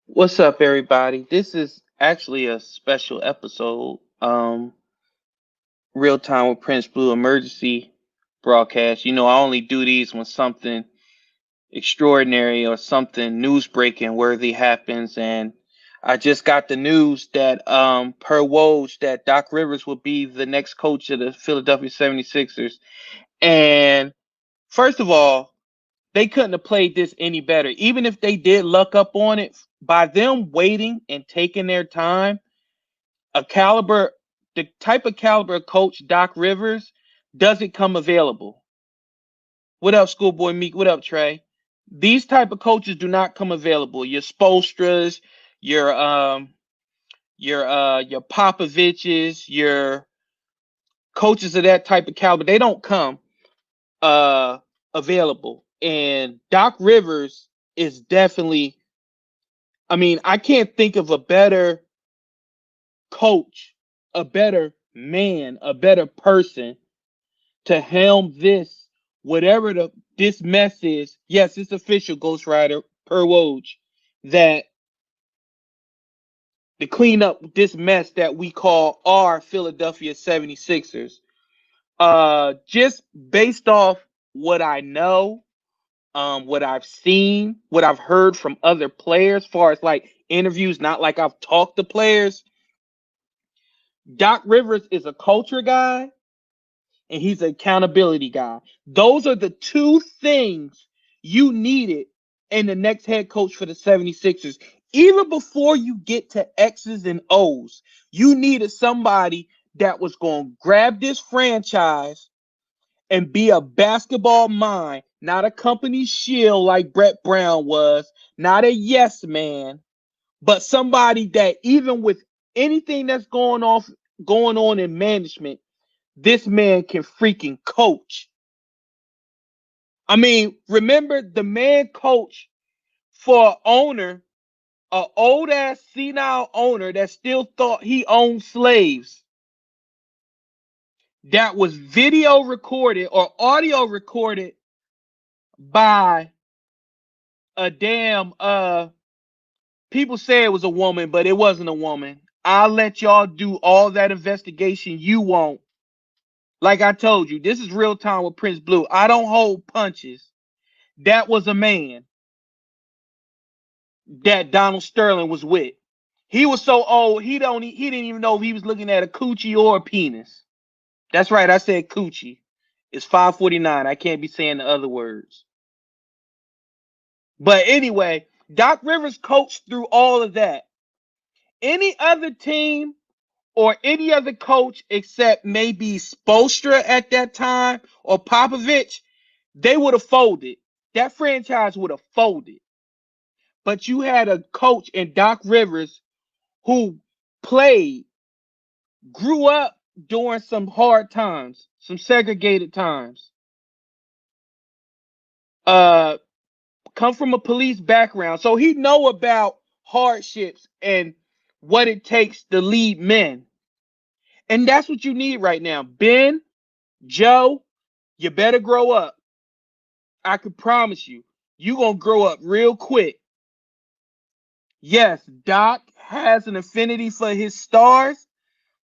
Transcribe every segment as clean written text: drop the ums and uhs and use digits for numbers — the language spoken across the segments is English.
What's up, everybody? This is actually a special episode. Real time with Prince Blue emergency broadcast. I only do these when something extraordinary or something news breaking worthy happens. And I just got the news that, per Woj, that Doc Rivers will be the next coach of the Philadelphia 76ers. And first of all, they couldn't have played this any better. Even if they did luck up on it, by them waiting and taking their time, a caliber, the type of caliber coach Doc Rivers doesn't come available. What up, Schoolboy Meek? What up, Trey? These type of coaches do not come available. Your Spolstras, your your Popoviches, your coaches of that type of caliber, they don't come uh available. And Doc Rivers is definitely, I mean, I can't think of a better coach, a better man, a better person to helm this, whatever this mess is. Yes, it's official, Ghost Rider, per Woj, that to clean up this mess that we call our Philadelphia 76ers. Just based off what I know, what I've seen, what I've heard from other players, as far as like interviews, not like I've talked to players. Doc Rivers is a culture guy and he's an accountability guy. Those are the two things you needed in the next head coach for the 76ers. Even before you get to X's and O's, you needed somebody that was going to grab this franchise and be a basketball mind, not a company shill like Brett Brown was, not a yes man, but somebody that even with anything that's going on in management, this man can freaking coach. I mean, remember the man coach for an owner, an old ass senile owner that still thought he owned slaves. That was video recorded or audio recorded by a damn people say it was a woman, but it wasn't a woman. I'll let y'all do all that investigation you want. Like I told you, this is real time with Prince Blue. I don't hold punches. That was a man that Donald Sterling was with. He was so old he didn't even know if he was looking at a coochie or a penis. That's right, I said coochie. It's 5:49. I can't be saying the other words. But anyway, Doc Rivers coached through all of that. Any other team or any other coach except maybe Spolstra at that time or Popovich, they would have folded. That franchise would have folded. But you had a coach in Doc Rivers who played, grew up during some hard times, some segregated times, uh, come from a police background. So he know about hardships and what it takes to lead men. And that's what you need right now. Ben, Joe, you better grow up. I can promise you, you going to grow up real quick. Yes, Doc has an affinity for his stars,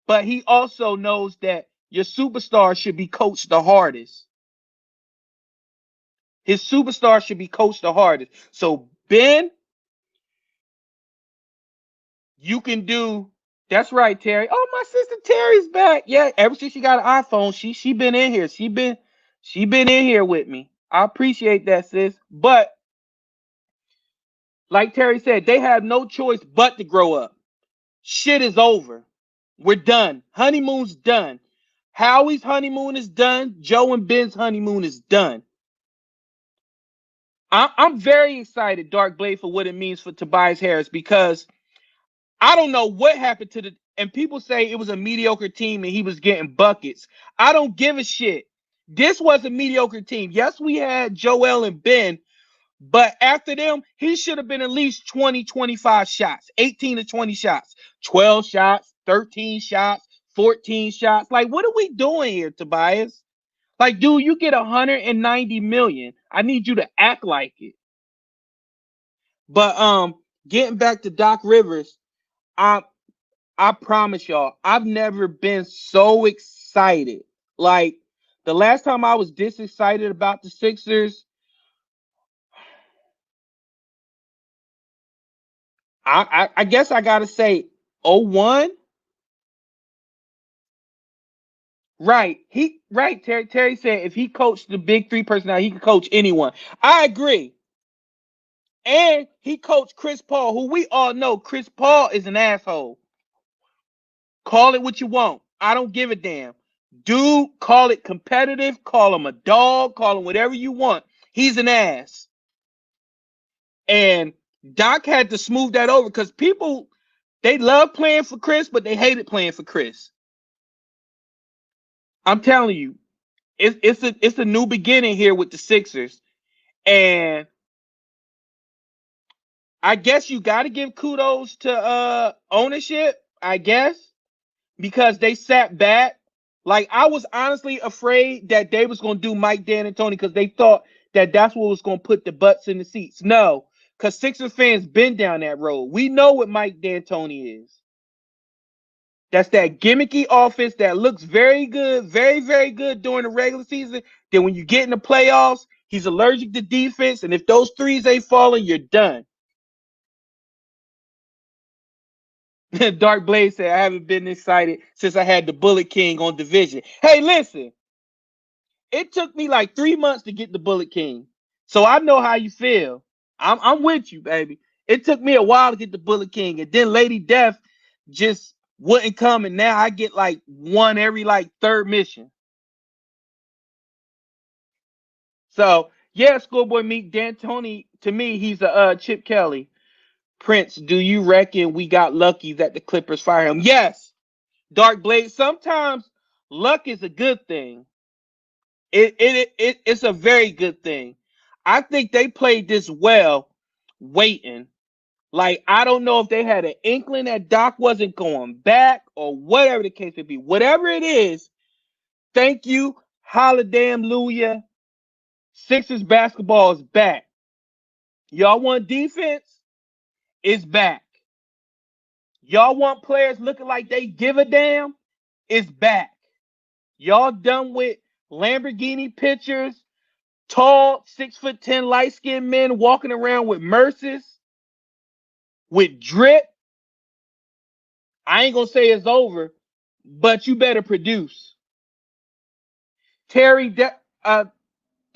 but he also knows that your superstar should be coached the hardest. His superstar should be coached the hardest. So, Ben, you can do. That's right, Terry. Oh, my sister Terry's back. Yeah, ever since she got an iPhone, she been in here. She been in here with me. I appreciate that, sis. But like Terry said, they have no choice but to grow up. Shit is over. We're done. Honeymoon's done. Howie's honeymoon is done. Joe and Ben's honeymoon is done. I'm very excited, Dark Blade, for what it means for Tobias Harris because I don't know what happened to the. And people say it was a mediocre team and he was getting buckets. I don't give a shit. This was a mediocre team. Yes, we had Joel and Ben, but after them, he should have been at least 20, 25 shots, 18 to 20 shots, 12 shots, 13 shots, 14 shots. Like, what are we doing here, Tobias? Like, dude, you get 190 million. I need you to act like it. But getting back to Doc Rivers, I promise y'all, I've never been so excited. Like the last time I was this excited about the Sixers, I guess I gotta say 01. Right. Terry said if he coached the big three personality, he could coach anyone. I agree. And he coached Chris Paul, who we all know Chris Paul is an asshole. Call it what you want. I don't give a damn. Dude, call it competitive, call him a dog, call him whatever you want. He's an ass. And Doc had to smooth that over because people, they love playing for Chris, but they hated playing for Chris. I'm telling you, it's a new beginning here with the Sixers. And I guess you got to give kudos to ownership, I guess, because they sat back. Like, I was honestly afraid that they was going to do Mike D'Antoni because they thought that that's what was going to put the butts in the seats. No, because Sixers fans been down that road. We know what Mike D'Antoni is. That's that gimmicky offense that looks very good, very, very good during the regular season. Then when you get in the playoffs, he's allergic to defense. And if those threes ain't falling, you're done. Dark Blade said, I haven't been excited since I had the Bullet King on Division. Hey, listen. It took me like 3 months to get the Bullet King. So I know how you feel. I'm with you, baby. It took me a while to get the Bullet King. And then Lady Death just wouldn't come. And now I get like one every like third mission. So, yeah, Schoolboy Meek D'Antoni, to me, he's a Chip Kelly. Prince, do you reckon we got lucky that the Clippers fire him? Yes. Dark Blade, sometimes luck is a good thing. It's a very good thing. I think they played this well, waiting. Like, I don't know if they had an inkling that Doc wasn't going back or whatever the case may be. Whatever it is, thank you. Hallelujah. Sixers basketball is back. Y'all want defense? It's back. Y'all want players looking like they give a damn? It's back. Y'all done with Lamborghini pictures, tall, 6'10", light-skinned men walking around with Merces, with drip. I ain't gonna say it's over, but you better produce. Terry,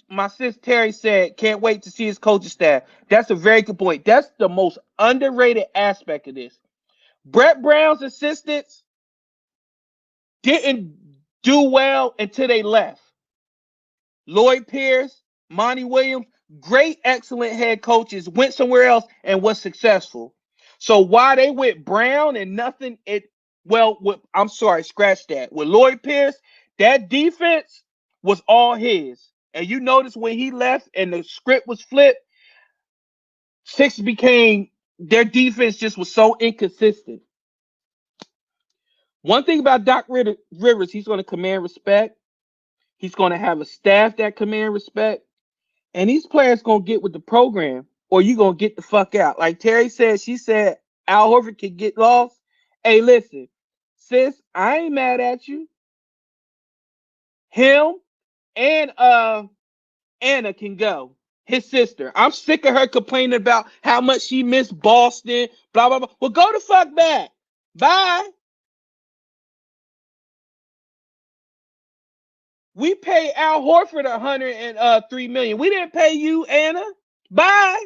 my sis Terry said, can't wait to see his coaching staff. That's a very good point. That's the most underrated aspect of this. Brett Brown's assistants didn't do well until they left. Lloyd Pierce, Monty Williams, great, excellent head coaches, went somewhere else and was successful. So why they went Brown and nothing, I'm sorry, scratch that. With Lloyd Pierce, that defense was all his. And you notice when he left and the script was flipped, their defense just was so inconsistent. One thing about Doc Rivers, he's going to command respect. He's going to have a staff that command respect. And these players going to get with the program or you going to get the fuck out. Like Terry said, she said Al Horford can get lost. Hey, listen, sis, I ain't mad at you. Him and Anna can go. His sister. I'm sick of her complaining about how much she missed Boston, blah, blah, blah. Well, go the fuck back. Bye. We paid Al Horford $103 million. We didn't pay you, Anna. Bye.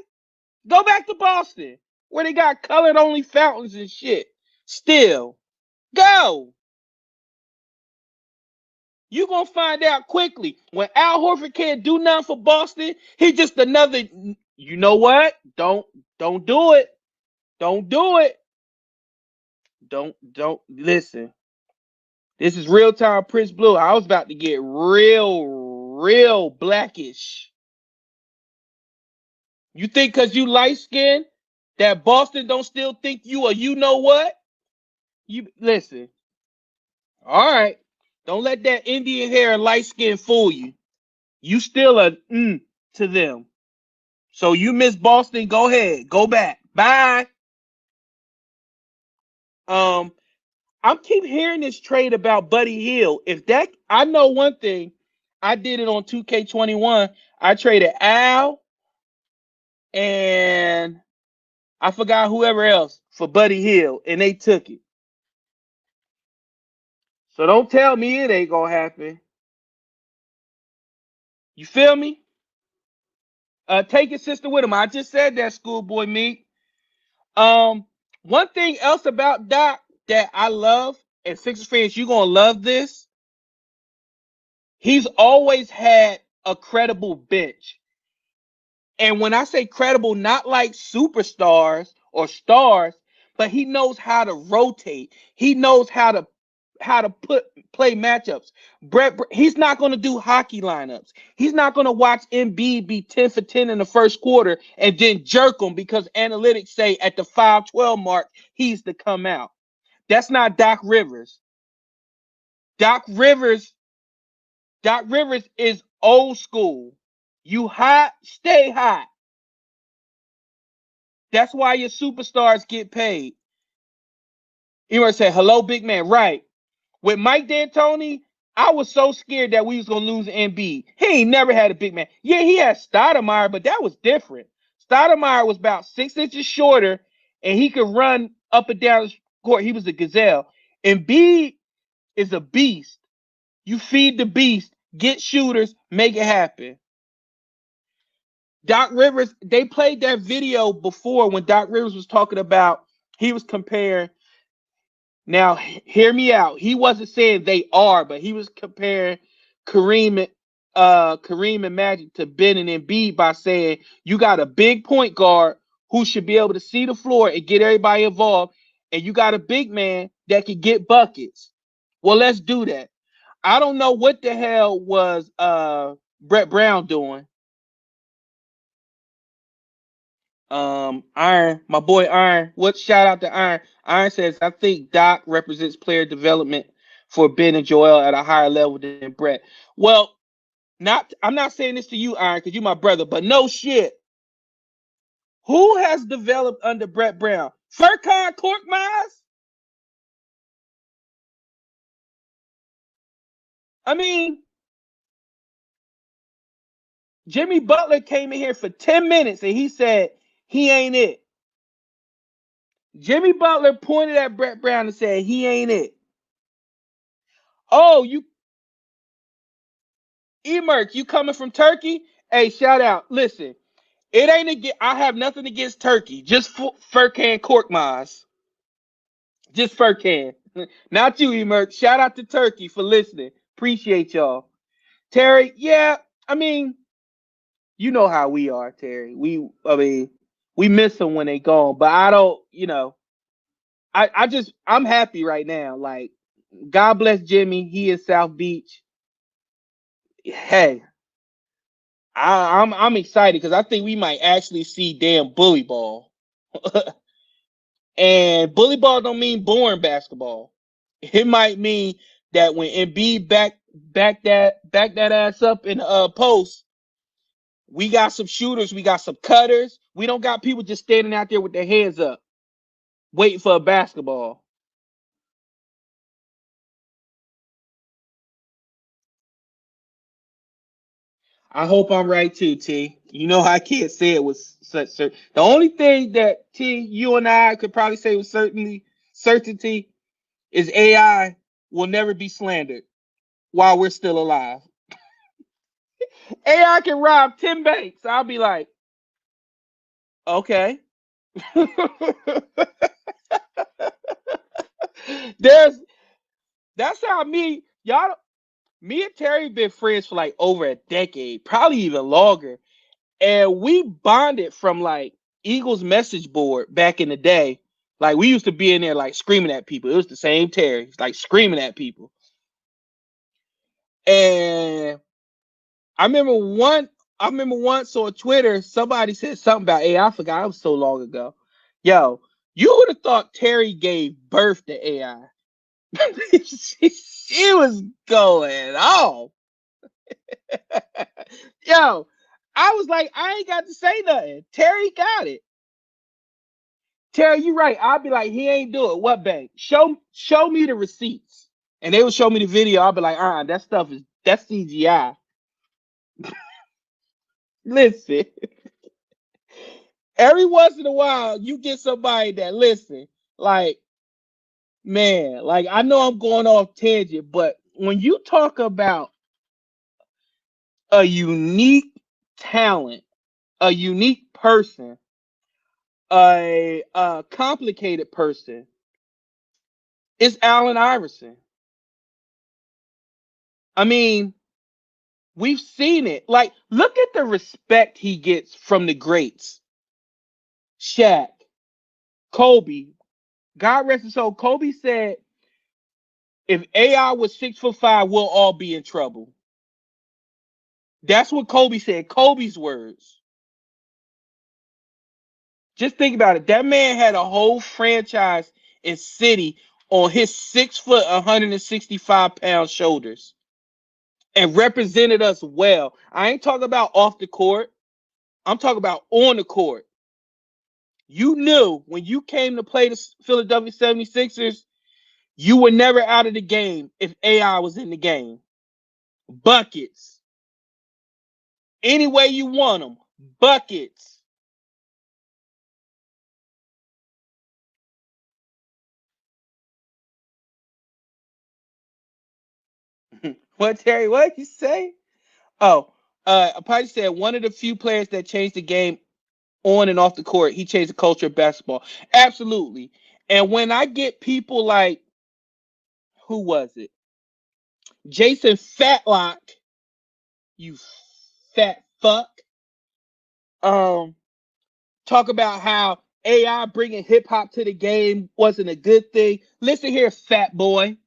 Go back to Boston, where they got colored only fountains and shit. Still. Go. You gonna find out quickly. When Al Horford can't do nothing for Boston, he just another. You know what? Don't do it. Don't do it. Don't listen. This is real time Prince Blue. I was about to get real blackish. You think because you light skinned that Boston don't still think you, or you know what? You listen. All right. Don't let that Indian hair and light skin fool you. You still a to them. So you miss Boston, go ahead. Go back. Bye. Um, I'm keep hearing this trade about Buddy Hield. If that, I know one thing. I did it on 2K21. I traded Al and I forgot whoever else for Buddy Hield, and they took it. So don't tell me it ain't gonna happen. You feel me? Take your sister with him. I just said that, schoolboy Meek. Um, One thing else about Doc that I love, and Sixers fans, you gonna love this. He's always had a credible bench. And when I say credible, not like superstars or stars, but he knows how to rotate. He knows how to play matchups. He's not going to do hockey lineups. He's not going to watch Embiid be 10 for 10 in the first quarter and then jerk him because analytics say at the 5-12 mark he's to come out. That's not Doc Rivers. Doc Rivers, Doc Rivers is old school. You hot, stay hot. That's why your superstars get paid. You might say, hello, big man. Right. With Mike D'Antoni, I was so scared that we was going to lose Embiid. He ain't never had a big man. Yeah, he had Stoudemire, but that was different. Stoudemire was about 6 inches shorter, and he could run up and down the court. He was a gazelle. Embiid is a beast. You feed the beast, get shooters, make it happen. Doc Rivers, they played that video before when Doc Rivers was talking about, he was comparing. Now, hear me out. He wasn't saying they are, but he was comparing Kareem and Magic to Ben and Embiid by saying you got a big point guard who should be able to see the floor and get everybody involved, and you got a big man that can get buckets. Well, let's do that. I don't know what the hell was Brett Brown doing. Iron, my boy Iron. What shout out to Iron? Iron says, I think Doc represents player development for Ben and Joel at a higher level than Brett. Well, I'm not saying this to you, Iron, because you're my brother, but no shit. Who has developed under Brett Brown? Furkan Korkmaz? I mean, Jimmy Butler came in here for 10 minutes and he said he ain't it. Jimmy Butler pointed at Brett Brown and said he ain't it. Oh, you Emerk, you coming from Turkey? Hey, shout out. Listen, it ain't against, I have nothing against Turkey. Just Furkan Korkmaz. Just Furkan. Not you, Emerk. Shout out to Turkey for listening. Appreciate y'all. Terry, yeah, I mean, you know how we are, Terry. We miss them when they gone, but I don't, I'm happy right now. Like, God bless Jimmy. He is South Beach. Hey, I'm excited because I think we might actually see damn bully ball. And bully ball don't mean boring basketball. It might mean that when Embiid back that ass up in the post, we got some shooters, we got some cutters. We don't got people just standing out there with their hands up, waiting for a basketball. I hope I'm right too, T. You know I can't say it with such certainty. The only thing that T, you and I could probably say with certainty is AI will never be slandered while we're still alive. AI can rob 10 banks. I'll be like, okay. There's That's how me and Terry been friends for like over a decade, probably even longer. And we bonded from like Eagles message board back in the day. Like we used to be in there like screaming at people. It was the same Terry, like screaming at people. And I remember one I remember once on Twitter, somebody said something about AI. I forgot, it was so long ago. Yo, you would have thought Terry gave birth to AI. she was going off. Yo, I was like, I ain't got to say nothing. Terry got it. Terry, you right. I'll be like, he ain't do it. What bank? Show me the receipts. And they would show me the video. I'll be like, that stuff that's CGI. Listen, every once in a while, you get somebody that listen, like, man, like I know I'm going off tangent, but when you talk about a unique talent, a unique person, a complicated person, it's Allen Iverson. I mean, we've seen it. Like, look at the respect he gets from the greats. Shaq, Kobe. God rest his soul. Kobe said, if AI was 6'5", we'll all be in trouble. That's what Kobe said. Kobe's words. Just think about it. That man had a whole franchise in City on his 6 foot, 165-pound shoulders and represented us well. I ain't talking about off the court. I'm talking about on the court. You knew when you came to play the Philadelphia 76ers, you were never out of the game if AI was in the game. Buckets. Any way you want them. Buckets. What, Terry? What you say? Oh, Patty said one of the few players that changed the game on and off the court. He changed the culture of basketball. Absolutely. And when I get people like, who was it? Jason Fatlock, you fat fuck. Talk about how AI bringing hip hop to the game wasn't a good thing. Listen here, fat boy.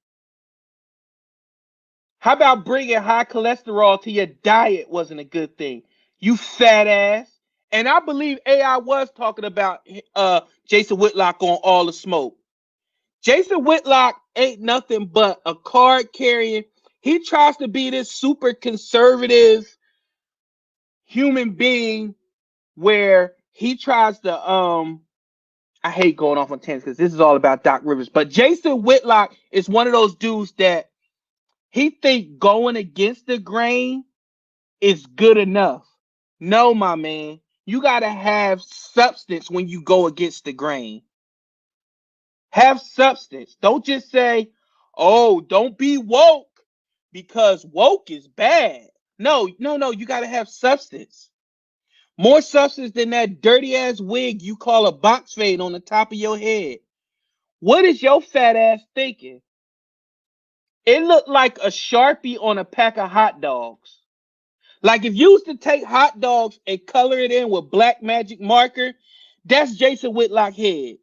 How about bringing high cholesterol to your diet wasn't a good thing? You fat ass. And I believe AI was talking about Jason Whitlock on All the Smoke. Jason Whitlock ain't nothing but a card carrying. He tries to be this super conservative human being where he tries to I hate going off on tangents because this is all about Doc Rivers. But Jason Whitlock is one of those dudes that he think going against the grain is good enough. No, my man. You got to have substance when you go against the grain. Have substance. Don't just say, oh, don't be woke because woke is bad. No. You got to have substance. More substance than that dirty ass wig you call a box fade on the top of your head. What is your fat ass thinking? It looked like a Sharpie on a pack of hot dogs. Like if you used to take hot dogs and color it in with black magic marker, that's Jason Whitlock head.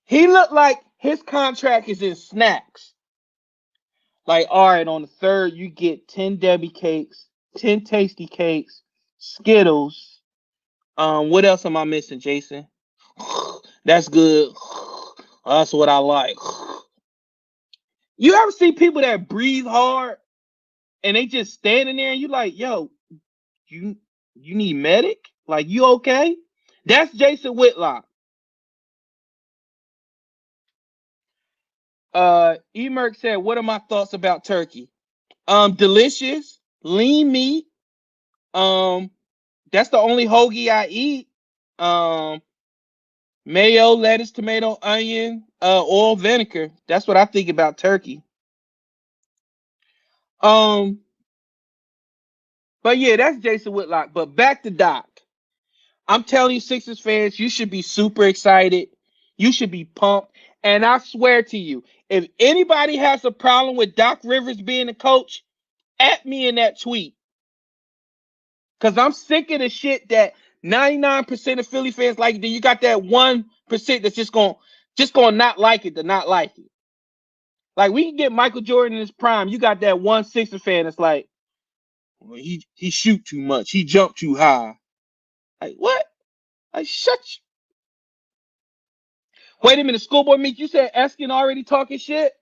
He looked like his contract is in snacks. Like, all right, on the third, you get 10 Debbie cakes, 10 tasty cakes, Skittles. What else am I missing, Jason? That's good. That's what I like. You ever see people that breathe hard and they just standing there and you like, yo, you need medic? Like, you okay? That's Jason Whitlock. Emerk said, what are my thoughts about turkey? Delicious, lean meat. That's the only hoagie I eat. Mayo, lettuce, tomato, onion, oil, vinegar. That's what I think about turkey. But yeah, that's Jason Whitlock. But back to Doc. I'm telling you, Sixers fans, you should be super excited. You should be pumped. And I swear to you, if anybody has a problem with Doc Rivers being a coach, at me in that tweet. Because I'm sick of the shit that 99% of Philly fans like. Then you got that 1% that's just gonna not like it to not like it. Like we can get Michael Jordan in his prime. You got that one Sixer fan that's like, well, he shoot too much. He jumped too high. Like what? Like shut you. Wait a minute, Schoolboy Meek, you said Eskin already talking shit?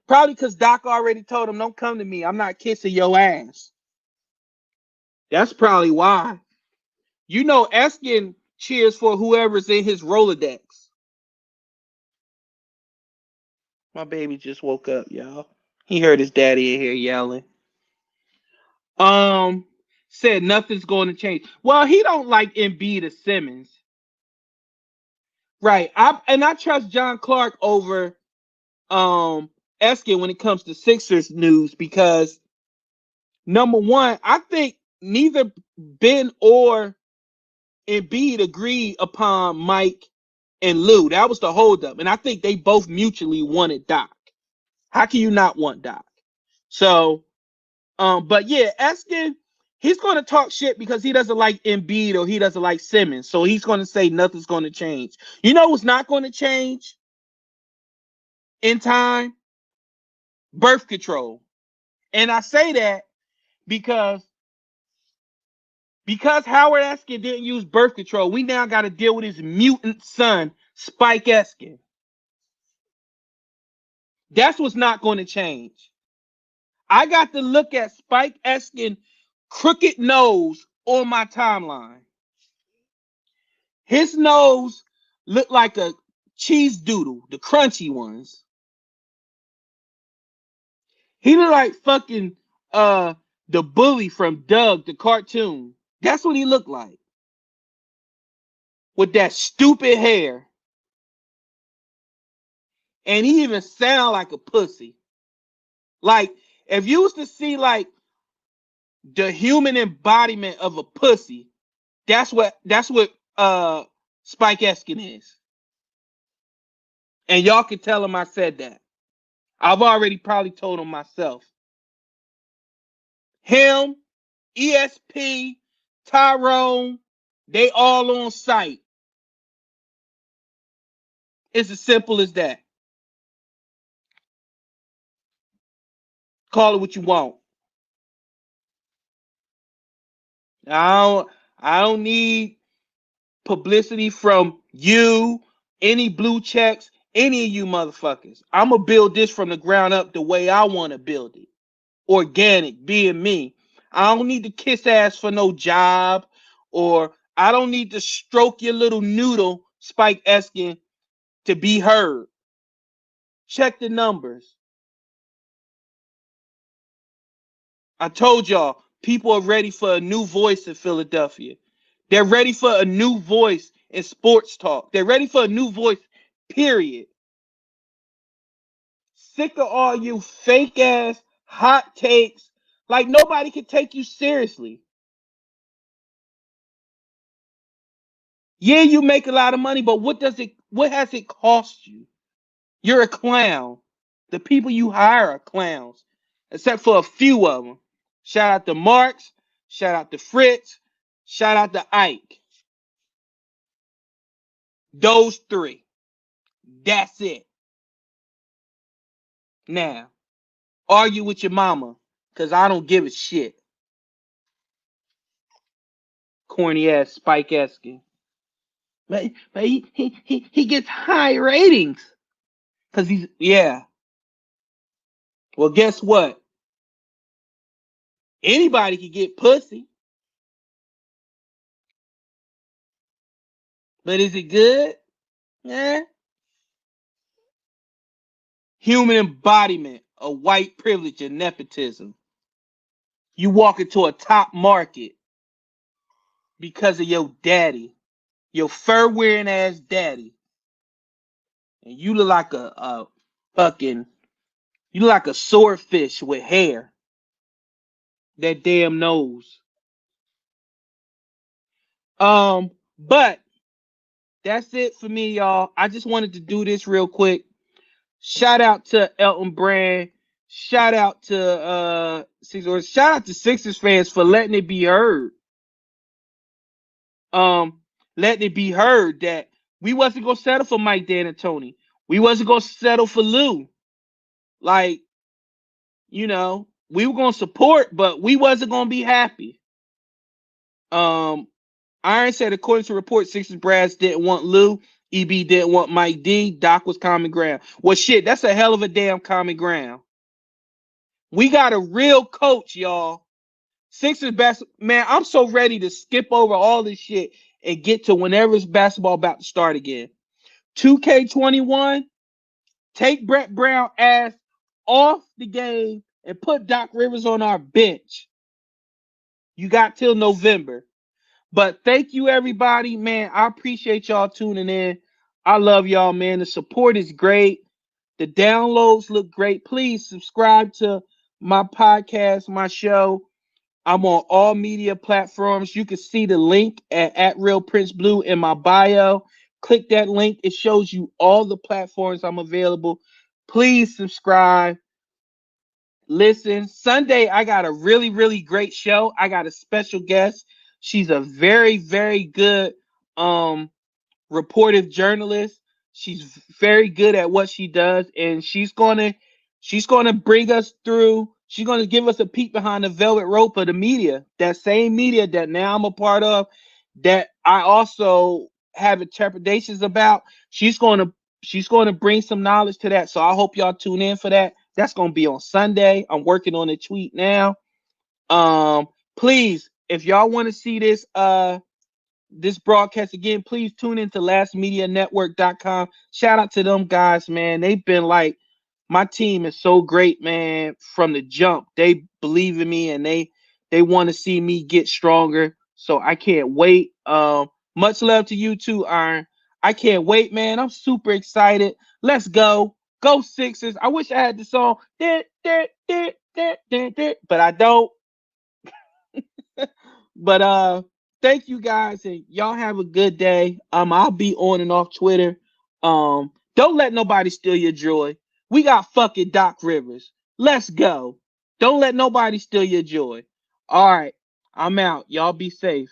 Probably because Doc already told him, don't come to me. I'm not kissing your ass. That's probably why. You know, Eskin cheers for whoever's in his Rolodex. My baby just woke up, y'all. He heard his daddy in here yelling. Said nothing's going to change. Well, he don't like Embiid or Simmons. Right. I trust John Clark over Eskin when it comes to Sixers news because number one, I think neither Ben or Embiid agreed upon Mike and Lou. That was the holdup. And I think they both mutually wanted Doc. How can you not want Doc? So, but yeah, Eskin, he's going to talk shit because he doesn't like Embiid or he doesn't like Simmons. So he's going to say nothing's going to change. You know what's not going to change in time? Birth control. And I say that because Howard Eskin didn't use birth control, we now got to deal with his mutant son, Spike Eskin. That's what's not going to change. I got to look at Spike Eskin crooked nose on my timeline. His nose looked like a cheese doodle, the crunchy ones. He looked like fucking the bully from Doug, the cartoon. That's what he looked like. With that stupid hair. And he even sound like a pussy. Like, if you was to see like the human embodiment of a pussy, that's what Spike Eskin is. And y'all can tell him I said that. I've already probably told him myself. Him, ESP, Tyrone, they all on site. It's as simple as that. Call it what you want. I don't need publicity from you, any blue checks, any of you motherfuckers. I'm going to build this from the ground up the way I want to build it. Organic, being me. I don't need to kiss ass for no job, or I don't need to stroke your little noodle, Spike Eskin, to be heard. Check the numbers. I told y'all, people are ready for a new voice in Philadelphia. They're ready for a new voice in sports talk. They're ready for a new voice, period. Sick of all you fake ass hot takes. Like nobody can take you seriously. Yeah, you make a lot of money, but what has it cost you? You're a clown. The people you hire are clowns, except for a few of them. Shout out to Marks, shout out to Fritz, shout out to Ike. Those three. That's it. Now, argue with your mama, because I don't give a shit. Corny ass Spike Eskin. But he gets high ratings. Because yeah. Well, guess what? Anybody can get pussy. But is it good? Yeah. Human embodiment of white privilege and nepotism. You walk into a top market because of your daddy, your fur wearing ass daddy, and you look like a fucking, you look like a swordfish with hair. That damn nose. But that's it for me, y'all. I just wanted to do this real quick. Shout out to Elton Brand. Shout out to Sixers fans for letting it be heard. Letting it be heard that we wasn't gonna settle for Mike D'Antoni. We wasn't gonna settle for Lou. Like, we were gonna support, but we wasn't gonna be happy. Iron said, according to reports, Sixers brass didn't want Lou. EB didn't want Mike D. Doc was common ground. Well, shit, that's a hell of a damn common ground. We got a real coach, y'all. Sixers best man. I'm so ready to skip over all this shit and get to whenever it's basketball about to start again. 2K21, take Brett Brown ass off the game and put Doc Rivers on our bench. You got till November. But thank you, everybody. Man, I appreciate y'all tuning in. I love y'all, man. The support is great. The downloads look great. Please subscribe to my podcast, my show. I'm on all media platforms. You can see the link at Real Prince Blue in my bio. Click that link. It shows you all the platforms I'm available. Please subscribe. Listen, Sunday, I got a really, really great show. I got a special guest. She's a very, very good reportive journalist. She's very good at what she does, and she's gonna bring us through. She's gonna give us a peek behind the velvet rope of the media. That same media that now I'm a part of, that I also have interpretations about. She's gonna bring some knowledge to that. So I hope y'all tune in for that. That's gonna be on Sunday. I'm working on a tweet now. Please, if y'all want to see this broadcast again, please tune into lastmedianetwork.com. Shout out to them guys, man. They've been like, my team is so great, man. From the jump, they believe in me, and they want to see me get stronger. So I can't wait. Much love to you too, Iron. I can't wait, man. I'm super excited. Let's go. Go Sixers. I wish I had the song, but I don't. But thank you guys, and y'all have a good day. I'll be on and off Twitter. Don't let nobody steal your joy. We got fucking Doc Rivers. Let's go. Don't let nobody steal your joy. All right, I'm out. Y'all be safe.